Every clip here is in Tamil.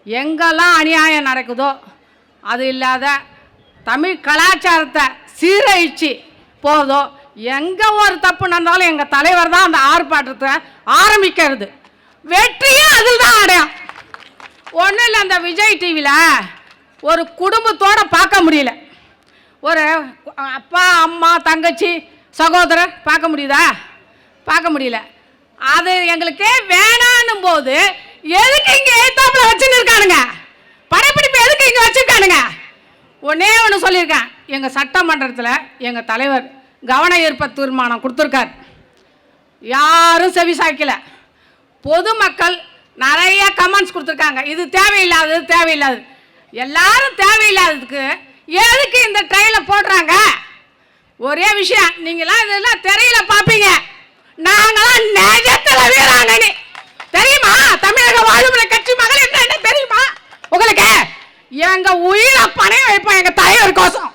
எங்கெல்லாம் அநியாயம் நடக்குதோ அது இல்லாத தமிழ் கலாச்சாரத்தை சீரழிச்சு போதோ எங்கே ஒரு தப்பு நடந்தாலும் எங்கள் தலைவர் தான் அந்த ஆர்ப்பாட்டத்தை ஆரம்பிக்கிறது. வெற்றியே அதில் தான் அடையும். ஒன்றும் இல்லை, அந்த விஜய் டிவியில் ஒரு குடும்பத்தோடு பார்க்க முடியல. ஒரு அப்பா அம்மா தங்கச்சி சகோதரர் பார்க்க முடியுதா? பார்க்க முடியல. அது எங்களுக்கே வேணான்னும் போது எதுக்கு இங்கே ஏத்தாப்புல வச்சுன்னு இருக்கானுங்க? படப்பிடிப்பு எதுக்கு இங்கே வச்சுருக்கானுங்க? ஒன்றே ஒன்று சொல்லியிருக்கேன், எங்கள் சட்டமன்றத்தில் எங்கள் தலைவர் கவன ஈர்ப்பு தீர்மானம் கொடுத்துருக்கார். யாரும் செவி சாய்க்கல. பொதுமக்கள் நிறைய கமெண்ட்ஸ் கொடுத்துருக்காங்க, இது தேவையில்லாதது தேவையில்லாதது. எல்லாரும் தேவையில்லாததுக்கு எதுக்கு இந்த ட்ரெயிலை போடுறாங்க? ஒரே விஷயம், நீங்களாம் இதெல்லாம் திரையில பார்ப்பீங்க, நாங்களாம் நிஜத்தில் வீராங்கனி தெரியுமா? தமிழக வாழ்வுரை கட்சி மகள் என்ன தெரியுமா உங்களுக்கு? எங்க உயிரை பணைய வைப்போம் எங்க தலைவர் கோசம்.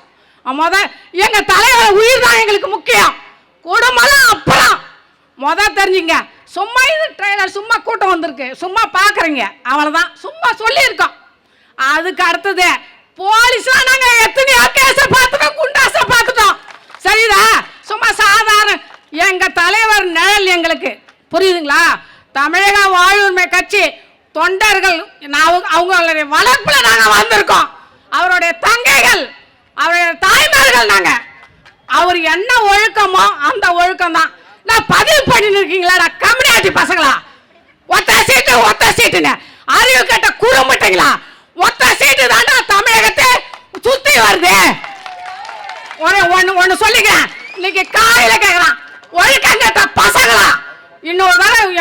எங்க தலைவர் உயிர் தான் எங்களுக்கு முக்கியம். குடும்பம் அப்புறம் தெரிஞ்சுங்க. சும்மா இது ட்ரெயிலர் சும்மா கூட்டம் வந்திருக்கு, சும்மா பார்க்குறீங்க, அவ்வளோதான், சும்மா சொல்லியிருக்கோம். அதுக்கு அடுத்தது போலீஸ்லாம் நாங்கள் எத்தனையோ கேஸை பார்த்துட்டோம், குண்டாசை பார்த்துட்டோம். சரிதா? சும்மா சாதாரண எங்கள் தலைவர் நிழல் எங்களுக்கு புரியுதுங்களா? தமிழக வாழ்வுரிமை கட்சி தொண்டர்கள் அவங்களுடைய வளர்ப்பில் நாங்கள் வந்திருக்கோம். அவருடைய தங்கைகள், அவருடைய தாய்மார்கள் நாங்கள். அவர் என்ன ஒழுக்கமோ அந்த ஒழுக்கம் தான். நான் பதிவு பண்ணிட்டு இருக்கீங்களா கம்யூனிட்டி பசங்களா? ஒத்த சீட்டுன்னு அறிவு கேட்ட குறும்பிட்டீங்களா? ஒத்த சீட்டு தாண்டா தமிழகத்தை சுத்தி வருது. ஒன்னு சொல்லிக்கிறேன், இன்னைக்கு காலையில கேட்கலாம், ஒழுக்கம் கேட்ட பசங்களா? இன்னொரு தடவை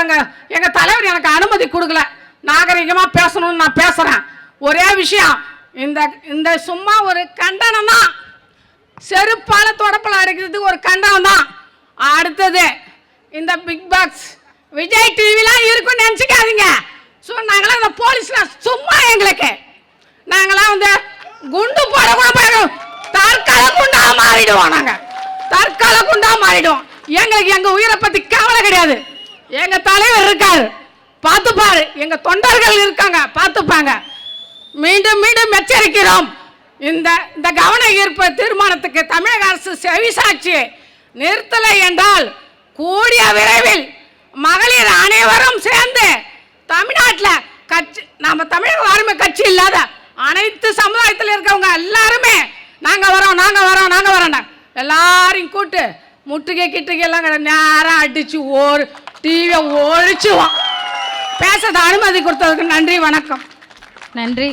எங்க தலைவர் எனக்கு அனுமதி கொடுக்கல, நாகரிகமா பேசணும்னு நான் பேசுறேன். ஒரே விஷயம், இந்த சும்மா ஒரு கண்டனம் தான், செருப்பால தொடப்பல அடிக்கிறதுக்கு ஒரு கண்டனம் தான். அடுத்தது இந்த பிக் பாக்ஸ் விஜய் டிவிலாம் இருக்குன்னு நினச்சிக்காதீங்க. ஸோ நாங்களாம் இந்த போலீஸ்லாம் சும்மா எங்களுக்கு நாங்களாம் குண்டு போட கூட தற்கால குண்டா மாறிடுவோம். நாங்கள் தற்கால குண்டா மாறிடுவோம். எங்களுக்கு எங்கள் உயிரை பற்றி கவலை கிடையாது. எங்கள் தலைவர் இருக்காரு, பார்த்துப்பாரு. எங்கள் தொண்டர்கள் இருக்காங்க, பார்த்துப்பாங்க. மீண்டும் மீண்டும் எச்சரிக்கிறோம், இந்த கவன ஈர்ப்பு தீர்மானத்துக்கு தமிழக அரசு செவிசாட்சி நிறுத்தலை என்றால் கூடிய விரைவில் மகளிர் அனைவரும் சேர்ந்து தமிழ்நாட்டில் கட்சி, நம்ம தமிழக வாழ்மை கட்சி இல்லாத அனைத்து சமுதாயத்தில் இருக்கவங்க எல்லாருமே நாங்கள் வரோம் எல்லாரையும் கூட்டு முட்டுகை கிட்டுகை எல்லாம் நேரம் அடிச்சு ஒரு டிவியை ஒழிச்சுவோம். பேச அனுமதி கொடுத்ததுக்கு நன்றி, வணக்கம். நன்றி.